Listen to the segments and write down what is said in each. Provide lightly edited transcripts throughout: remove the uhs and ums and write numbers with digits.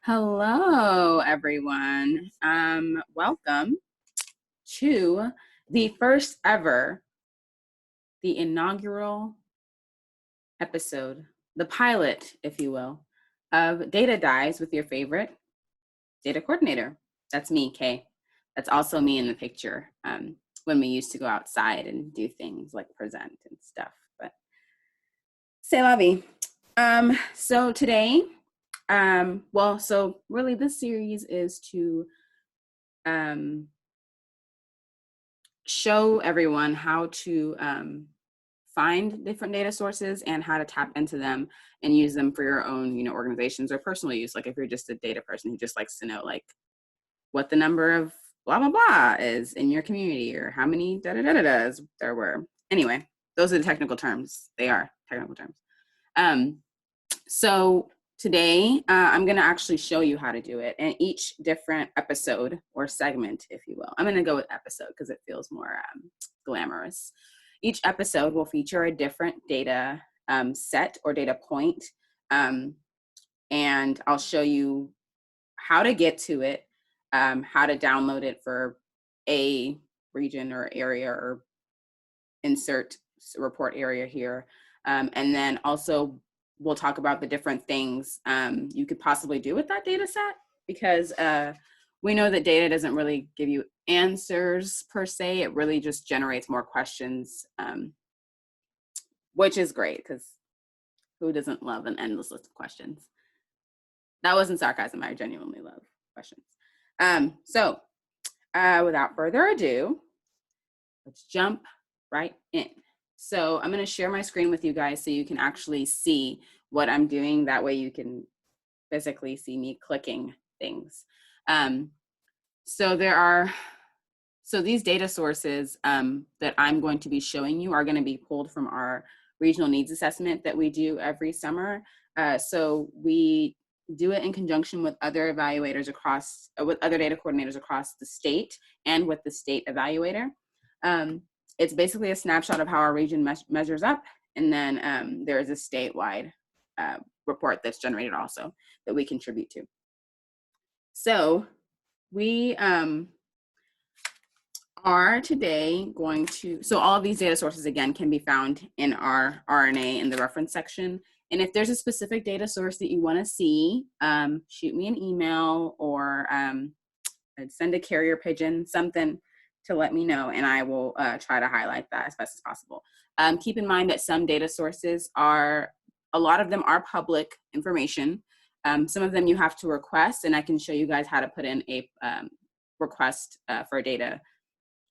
Hello, everyone. Welcome to the first ever, the inaugural episode, the pilot, if you will, of Data Dives with your favorite data coordinator. That's me, Kaye. That's also me in the picture when we used to go outside and do things like present and stuff. But c'est la vie. So today, so really this series is to show everyone how to find different data sources and how to tap into them and use them for your own, organizations or personal use. Like if you're just a data person who just likes to know like what the number of blah, blah, blah is in your community or how many da-da-da-da-das there were. Anyway, those are the technical terms. They are technical terms. So today, I'm going to actually show you how to do it. And each different episode or segment, if you will, I'm going to go with episode because it feels more glamorous. Each episode will feature a different data set or data point. And I'll show you how to get to it, how to download it for a region or area or insert report area here. And then also we'll talk about the different things you could possibly do with that data set, because we know that data doesn't really give you answers per se. It really just generates more questions, which is great because who doesn't love an endless list of questions? That wasn't sarcasm. I genuinely love questions. So without further ado, let's jump right in. So I'm going to share my screen with you guys so you can actually see what I'm doing. That way you can physically see me clicking things. So these data sources that I'm going to be showing you are going to be pulled from our regional needs assessment that we do every summer. So we do it in conjunction with other evaluators with other data coordinators across the state and with the state evaluator. It's basically a snapshot of how our region measures up. And then there is a statewide report that's generated also that we contribute to. So we are today going to, so all of these data sources again can be found in our RNA in the reference section. And if there's a specific data source that you want to see, shoot me an email or send a carrier pigeon, something to let me know, and I will try to highlight that as best as possible. Keep in mind that some data sources a lot of them are public information. Some of them you have to request, and I can show you guys how to put in a request for data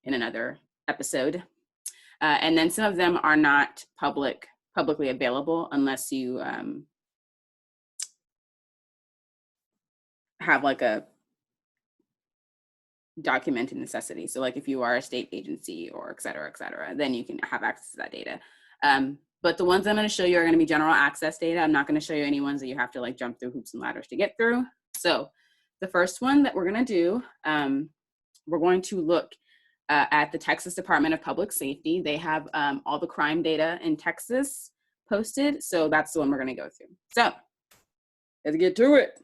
in another episode. And then some of them are not publicly available unless you have like a documented necessity. So like if you are a state agency or et cetera, then you can have access to that data. But the ones I'm going to show you are going to be general access data. I'm not going to show you any ones that you have to like jump through hoops and ladders to get through. So the first one that we're going to do, we're going to look at the Texas Department of Public Safety. They have all the crime data in Texas posted. So that's the one we're going to go through. So let's get to it.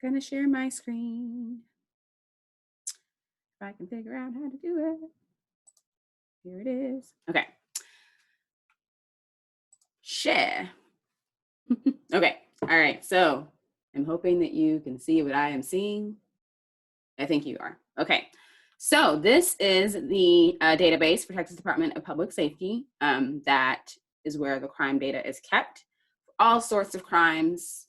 Gonna share my screen. If I can figure out how to do it. Here it is. Okay. Share. Okay. All right. So I'm hoping that you can see what I am seeing. I think you are. Okay. So this is the database for Texas Department of Public Safety. That is where the crime data is kept. All sorts of crimes.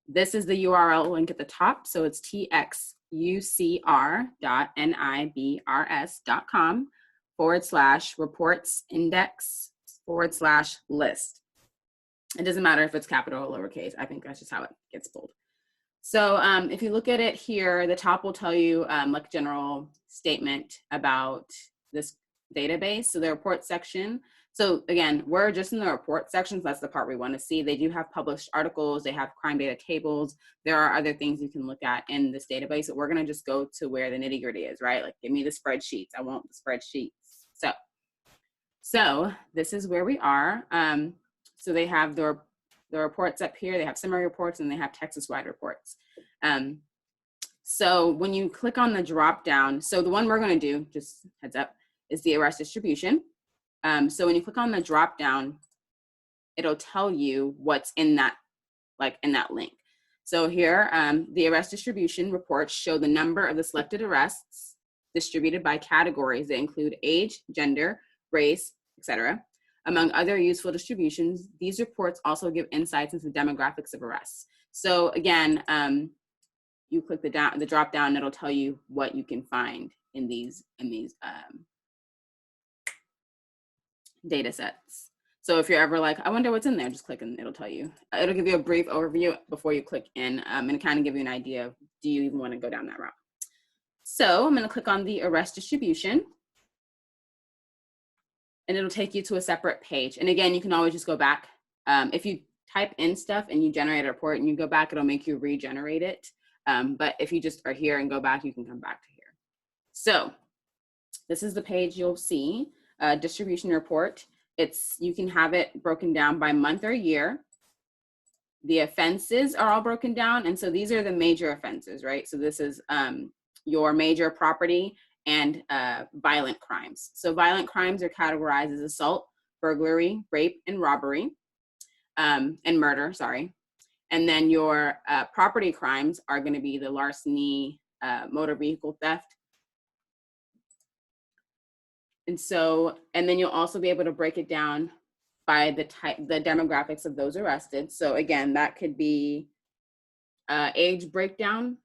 This is the URL link at the top. So it's txucr.nibrs.com/reports-index/list. It doesn't matter if it's capital or lowercase. I think that's just how it gets pulled. So if you look at it here, the top will tell you like a general statement about this database. So the report section. So again, we're just in the report sections. That's the part we want to see. They do have published articles. They have crime data tables. There are other things you can look at in this database, but we're going to just go to where the nitty gritty is, right? Like give me the spreadsheets. I want the spreadsheets. So this is where we are. So they have the the reports up here. They have summary reports and they have Texas-wide reports. So when you click on the drop down, so the one we're going to do, just heads up, is the arrest distribution. So when you click on the drop down, it'll tell you what's in that, like in that link. So here, the arrest distribution reports show the number of the selected arrests distributed by categories that include age, gender, race, etc. Among other useful distributions, these reports also give insights into the demographics of arrests. So again, you click the drop down, and it'll tell you what you can find in these data sets. So if you're ever like, I wonder what's in there, just click and it'll tell you. It'll give you a brief overview before you click in, and kind of give you an idea of, do you even want to go down that route? So I'm going to click on the arrest distribution, and it'll take you to a separate page. And again, you can always just go back. If you type in stuff and you generate a report and you go back, it'll make you regenerate it. But if you just are here and go back, you can come back to here. So this is the page you'll see, distribution report. You can have it broken down by month or year. The offenses are all broken down. And so these are the major offenses, right? So this is your major property and violent crimes. So violent crimes are categorized as assault, burglary, rape, and robbery, and murder, sorry. And then your property crimes are going to be the larceny, motor vehicle theft. And then you'll also be able to break it down by the demographics of those arrested. So again, that could be age breakdown,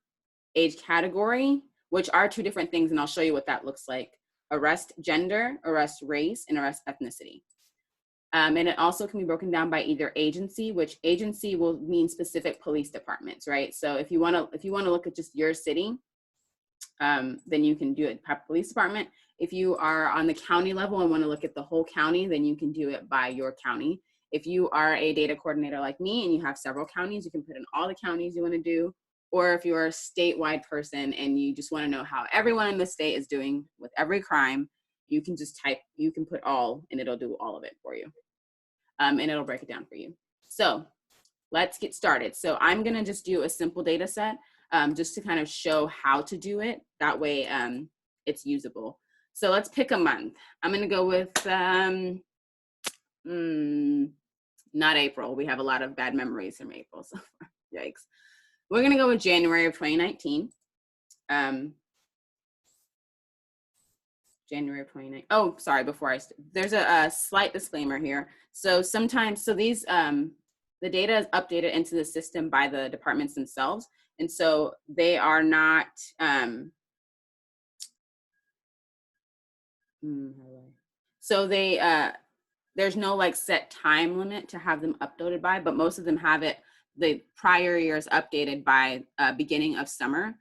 age category, which are two different things, and I'll show you what that looks like. Arrest gender, arrest race, and arrest ethnicity. And it also can be broken down by either agency, which agency will mean specific police departments, right? So if you want to look at just your city, then you can do it by police department. If you are on the county level and want to look at the whole county, then you can do it by your county. If you are a data coordinator like me and you have several counties, you can put in all the counties you want to do. Or if you're a statewide person and you just want to know how everyone in the state is doing with every crime, you can just you can put all, and it'll do all of it for you. And it'll break it down for you. So let's get started. So I'm going to just do a simple data set just to kind of show how to do it. That way it's usable. So let's pick a month. I'm going to go with not April. We have a lot of bad memories from April. So yikes. We're going to go with January of 2019. January of 2019. Oh, sorry, there's a slight disclaimer here. So sometimes, these, the data is updated into the system by the departments themselves. And so they are not, there's no like set time limit to have them uploaded by, but most of them have it the prior years updated by beginning of summer,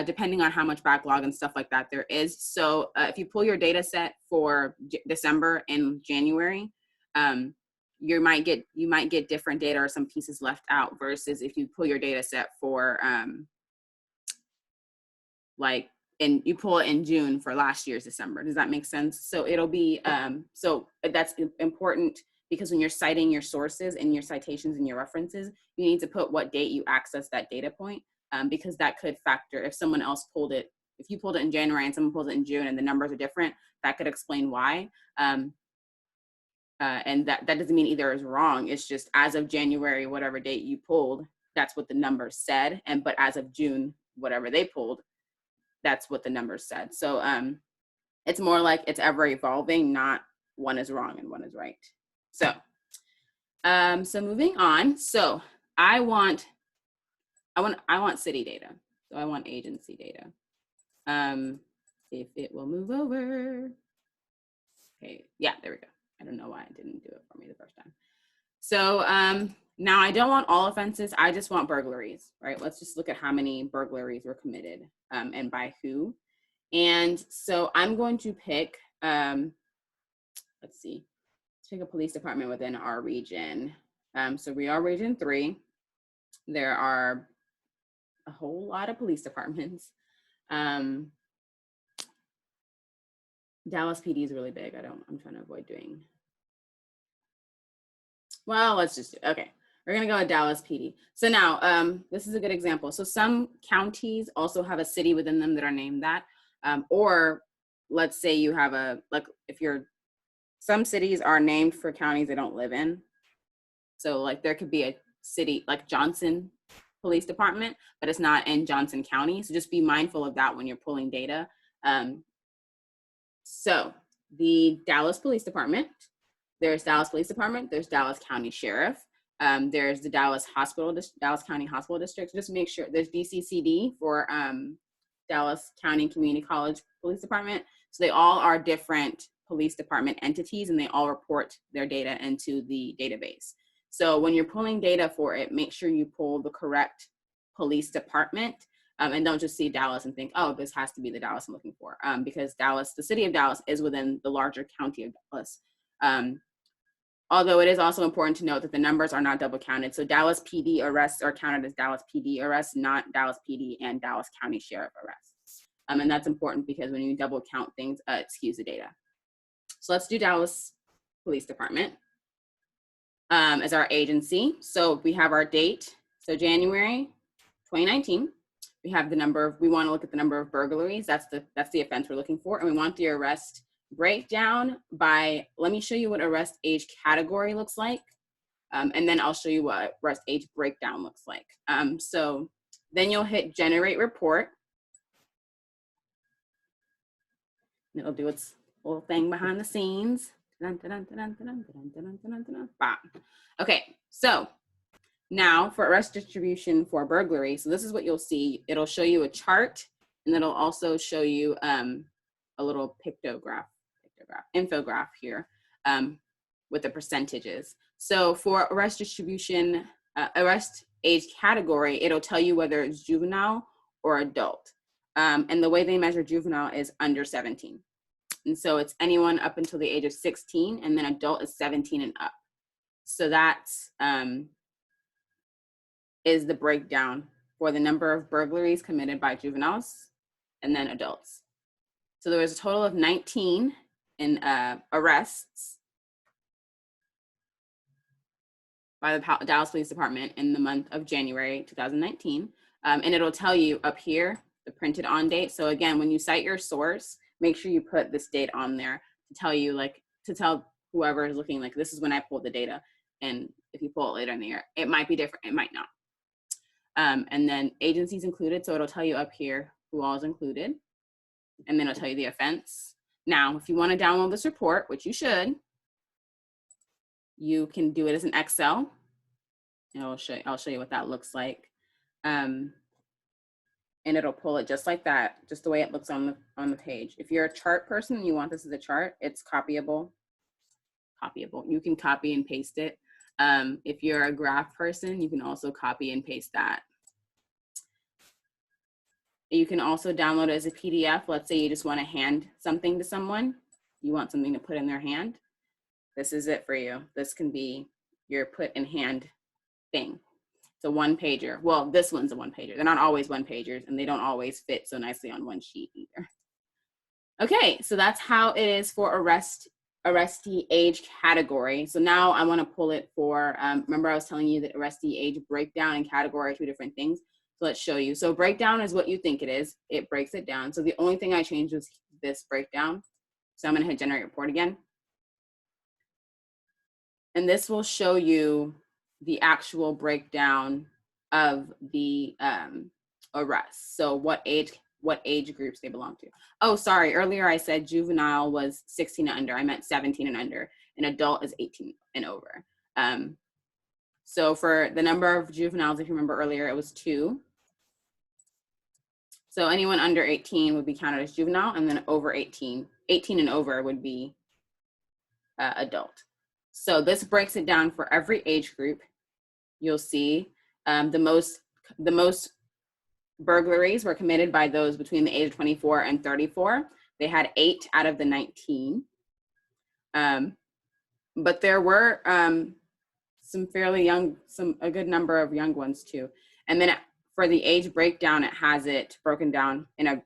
depending on how much backlog and stuff like that there is. So if you pull your data set for December and January, you might get different data or some pieces left out versus if you pull your data set for and you pull it in June for last year's December. Does that make sense? So it'll be, so that's important because when you're citing your sources and your citations and your references, you need to put what date you access that data point because that could factor if someone else pulled it. If you pulled it in January and someone pulls it in June and the numbers are different, that could explain why. And that doesn't mean either is wrong. It's just as of January, whatever date you pulled, that's what the numbers said. But as of June, whatever they pulled, that's what the numbers said. So it's more like it's ever evolving, not one is wrong and one is right. So, so moving on. So I want city data. So I want agency data. If it will move over. Okay, yeah, there we go. I don't know why it didn't do it for me the first time. So now I don't want all offenses. I just want burglaries, right? Let's just look at how many burglaries were committed and by who. And so I'm going to pick, let's see, let's pick a police department within our region. So we are region 3. There are a whole lot of police departments. Dallas PD is really big. I'm trying to avoid doing. Well, let's just do, okay. We're gonna go with Dallas PD. So now, this is a good example. So some counties also have a city within them that are named that. Or let's say you have some cities are named for counties they don't live in. So like there could be a city like Johnson Police Department, but it's not in Johnson County. So just be mindful of that when you're pulling data. So the Dallas Police Department, there's Dallas Police Department, there's Dallas County Sheriff, there's the Dallas County Hospital District. Just make sure there's DCCD for Dallas County Community College Police Department. So they all are different police department entities, and they all report their data into the database. So when you're pulling data for it, make sure you pull the correct police department, and don't just see Dallas and think, oh, this has to be the Dallas I'm looking for, because Dallas, the city of Dallas, is within the larger county of Dallas. Although it is also important to note that the numbers are not double counted. So Dallas PD arrests are counted as Dallas PD arrests, not Dallas PD and Dallas County Sheriff arrests. And that's important because when you double count things, it skews the data. So let's do Dallas Police Department as our agency. So we have our date. So January 2019. We have the number, we want to look at the number of burglaries. That's the offense we're looking for. And we want the arrest breakdown by, let me show you what arrest age category looks like. And then I'll show you what arrest age breakdown looks like. So then you'll hit generate report. And it'll do its little thing behind the scenes. Okay, so now for arrest distribution for burglary, so this is what you'll see. It'll show you a chart, and it'll also show you a little infograph here with the percentages. So for arrest distribution, arrest age category, it'll tell you whether it's juvenile or adult. And the way they measure juvenile is under 17. And so it's anyone up until the age of 16, and then adult is 17 and up. So that's is the breakdown for the number of burglaries committed by juveniles and then adults. So there was a total of 19 in arrests by the Dallas Police Department in the month of January 2019. And it'll tell you up here, the printed on date. So again, when you cite your source, make sure you put this date on there to tell you, like, to tell whoever is looking, like, this is when I pulled the data. And if you pull it later in the year, it might be different, it might not. And then agencies included, so it'll tell you up here who all is included, and then it'll tell you the offense. Now, if you want to download this report, which you should, you can do it as an Excel, and I'll show you what that looks like. And it'll pull it just like that, just the way it looks on the page. If you're a chart person and you want this as a chart, it's copyable. You can copy and paste it. If you're a graph person, you can also copy and paste that. You can also download it as a PDF. Let's say you just want to hand something to someone. You want something to put in their hand. This is it for you. This can be your put in hand thing. It's a one pager. Well, this one's a one pager. They're not always one pagers, and they don't always fit so nicely on one sheet either. Okay, so that's how it is for arrestee age category. So now I want to pull it for, remember I was telling you that arrestee age breakdown and category are two different things. So let's show you. So breakdown is what you think it is. It breaks it down. So the only thing I changed was this breakdown. So I'm going to hit generate report again. And this will show you the actual breakdown of the arrests. So what age groups they belong to. Oh, sorry, earlier I said juvenile was 16 and under. I meant 17 and under. An adult is 18 and over. So for the number of juveniles, if you remember earlier, it was 2. So anyone under 18 would be counted as juvenile, and then over 18 and over would be adult. So this breaks it down for every age group. You'll see the most burglaries were committed by those between the age of 24 and 34. They had 8 out of the 19. But there were some fairly young, a good number of young ones too. And then for the age breakdown, it has it broken down in a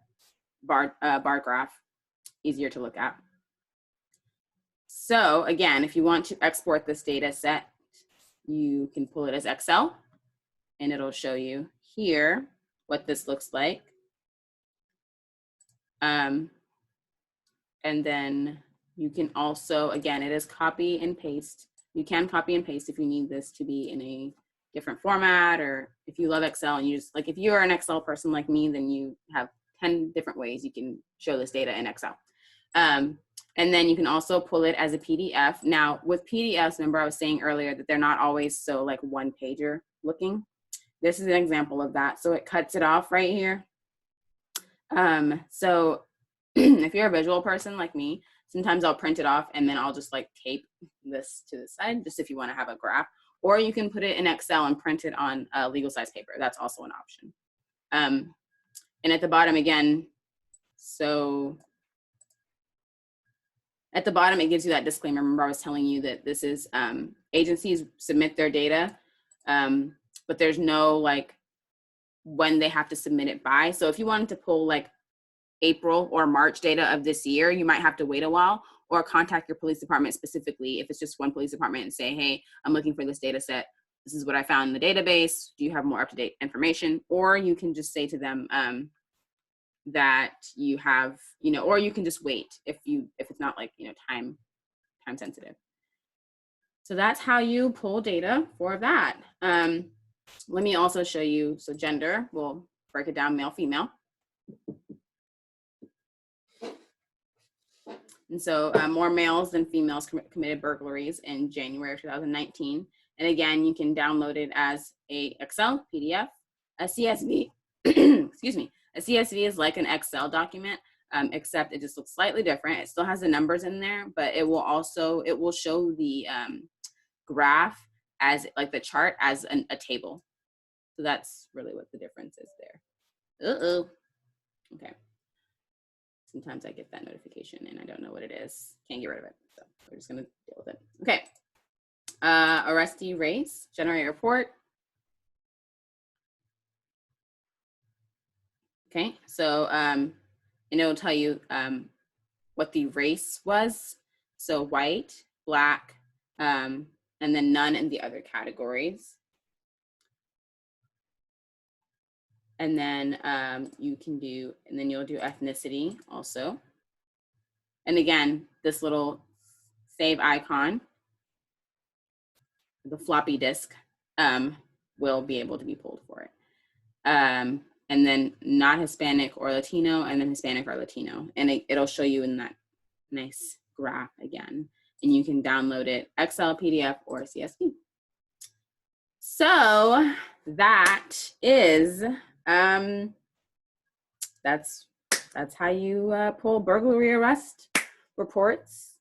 bar graph, easier to look at. So again, if you want to export this data set, you can pull it as Excel, and it'll show you here what this looks like. And then you can also, again, it is copy and paste. You can copy and paste if you need this to be in a different format, or if you love Excel and you just, like if you're an Excel person like me, then you have 10 different ways you can show this data in Excel. And then you can also pull it as a PDF. Now with PDFs, remember I was saying earlier that they're not always so like one pager looking. This is an example of that. So it cuts it off right here. So if you're a visual person like me, sometimes I'll print it off and then I'll just like tape this to the side, just if you want to have a graph, or you can put it in Excel and print it on legal size paper. That's also an option. And at the bottom again, so at the bottom, it gives you that disclaimer. Remember I was telling you that this is agencies submit their data, but there's no like when they have to submit it by. So if you wanted to pull like April or March data of this year, you might have to wait a while, or contact your police department specifically if it's just one police department and say, hey, I'm looking for this data set. This is what I found in the database. Do you have more up-to-date information? Or you can just say to them that you have, you know, or you can just wait if it's not like, you know, time sensitive. So that's how you pull data for that. Let me also show you, so gender, we'll break it down male, female. And so more males than females committed burglaries in January of 2019. And again, you can download it as a Excel, PDF, a CSV, excuse me. A CSV is like an Excel document, except it just looks slightly different. It still has the numbers in there, but it will show the graph as like the chart as a table. So that's really what the difference is there. Okay. Sometimes I get that notification and I don't know what it is. Can't get rid of it. So we're just gonna deal with it. Okay. Arrestee race, generate report. Okay, so and it'll tell you what the race was. So white, black, and then none in the other categories. And then you can do, and then you'll do ethnicity also. And again, this little save icon, the floppy disk, will be able to be pulled for it. And then not Hispanic or Latino, and then Hispanic or Latino. And it'll show you in that nice graph again. And you can download it, Excel, PDF, or CSV. So that is, that's how you pull burglary arrest reports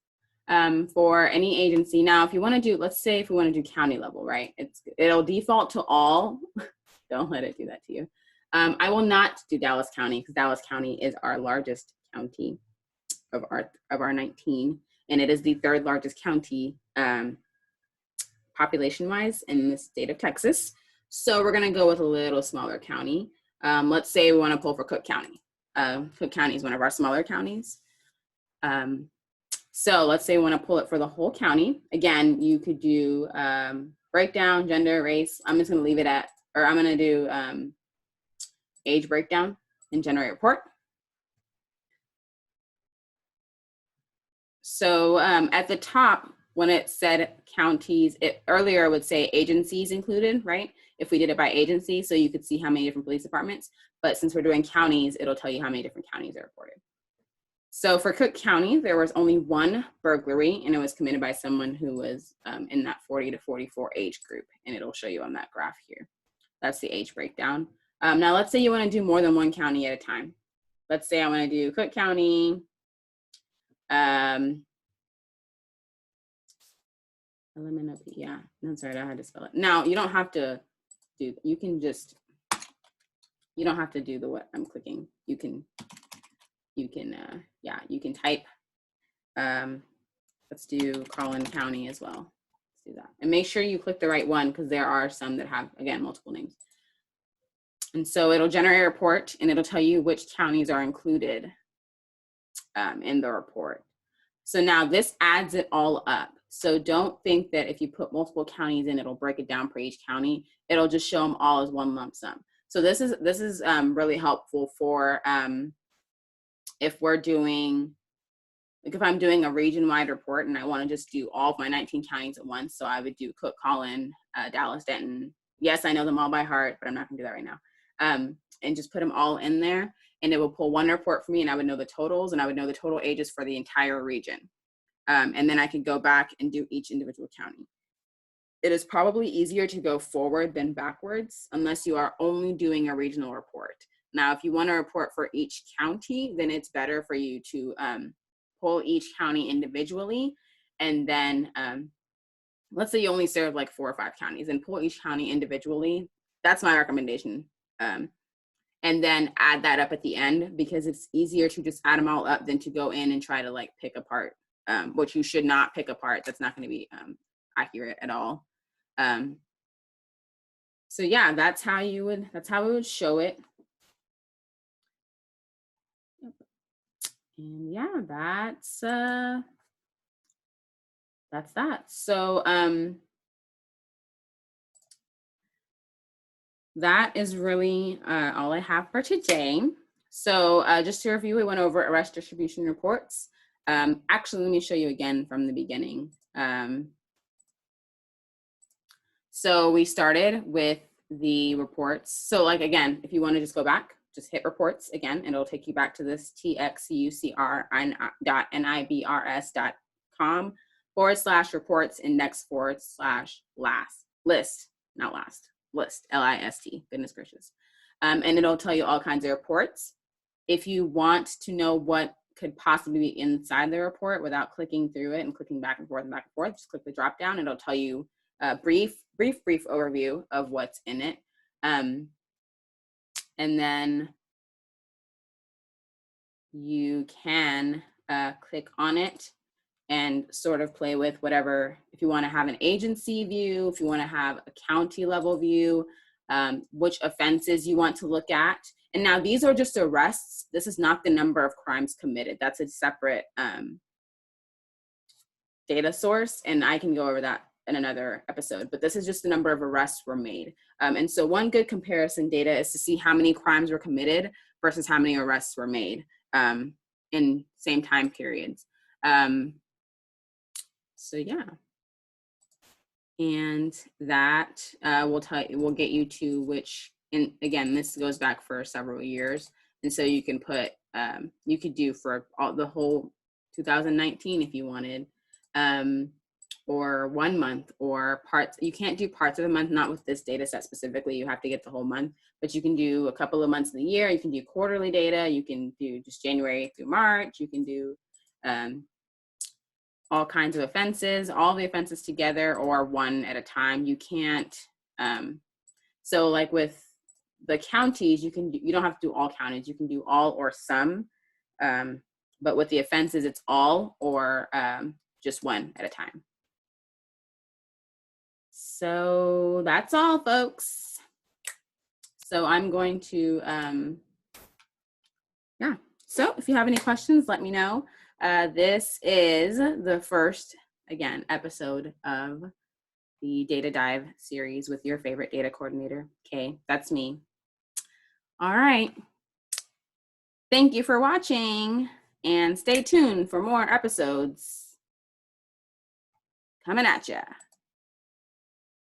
for any agency. Now, if you want to do, let's say if we want to do county level, right? It'll default to all. Don't let it do that to you. I will not do Dallas County because Dallas County is our largest county of our 19, and it is the third largest county population-wise in the state of Texas. So we're going to go with a little smaller county. Let's say we want to pull for Cook County. Cook County is one of our smaller counties. So let's say we want to pull it for the whole county. Again, you could do breakdown, gender, race. I'm just going to leave it at, or I'm going to do age breakdown and generate report. So at the top, when it said counties, earlier it would say agencies included, right? If we did it by agency, so you could see how many different police departments. But since we're doing counties, it'll tell you how many different counties are reported. So for Cook County, there was only one burglary, and it was committed by someone who was in that 40 to 44 age group, and it'll show you on that graph here. That's the age breakdown. Now let's say you want to do more than one county at a time. Let's say I want to do Cook County, yeah, that's right, I had to spell it. Now you don't have to do, you can just, you don't have to do the what I'm clicking. You can yeah, you can type, let's do Collin County as well. Let's do that. And make sure you click the right one because there are some that have, again, multiple names. And so it'll generate a report and it'll tell you which counties are included in the report. So now this adds it all up. So don't think that if you put multiple counties in, it'll break it down for each county. It'll just show them all as one lump sum. So this is really helpful for if we're doing, like if I'm doing a region-wide report and I want to just do all of my 19 counties at once. So I would do Cook, Collin, Dallas, Denton. Yes, I know them all by heart, but I'm not gonna do that right now. And just put them all in there, and it will pull one report for me, and I would know the totals, and I would know the total ages for the entire region. And then I could go back and do each individual county. It is probably easier to go forward than backwards unless you are only doing a regional report. Now, if you want to report for each county, then it's better for you to pull each county individually. And then let's say you only serve like 4 or 5 counties, and pull each county individually. That's my recommendation. And then add that up at the end, because it's easier to just add them all up than to go in and try to like pick apart, which you should not pick apart. That's not going to be accurate at all. So yeah, that's how we would show it. And yeah, that's that. So that is really all I have for today. So just to review, we went over arrest distribution reports. Actually, let me show you again from the beginning. So we started with the reports. So like, again, if you want to just go back, just hit reports again, and it'll take you back to this txucr.nibrs.com/reports index/last list, not last, list, L-I-S-T, goodness gracious. And it'll tell you all kinds of reports. If you want to know what could possibly be inside the report without clicking through it and clicking back and forth, just click the drop down. It'll tell you a brief overview of what's in it. And then you can click on it and sort of play with whatever, if you want to have an agency view, if you want to have a county level view, which offenses you want to look at. And now these are just arrests. This is not the number of crimes committed. That's a separate data source, and I can go over that in another episode, but this is just the number of arrests were made. And so one good comparison data is to see how many crimes were committed versus how many arrests were made in same time periods. So yeah, and that will get you to which, and again, this goes back for several years, and so you can put you could do for the whole 2019 if you wanted, or 1 month, or parts. You can't do parts of the month, not with this data set specifically. You have to get the whole month, but you can do a couple of months of the year. You can do quarterly data. You can do just January through March. You can do all kinds of offenses, all the offenses together, or one at a time. You can't. So like with the counties, you don't have to do all counties. You can do all or some. But with the offenses, it's all or just one at a time. So that's all, folks. So I'm going to, yeah. So if you have any questions, let me know. This is the first, again, episode of the Data Dive series with your favorite data coordinator, Kaye. That's me. All right. Thank you for watching, and stay tuned for more episodes coming at ya.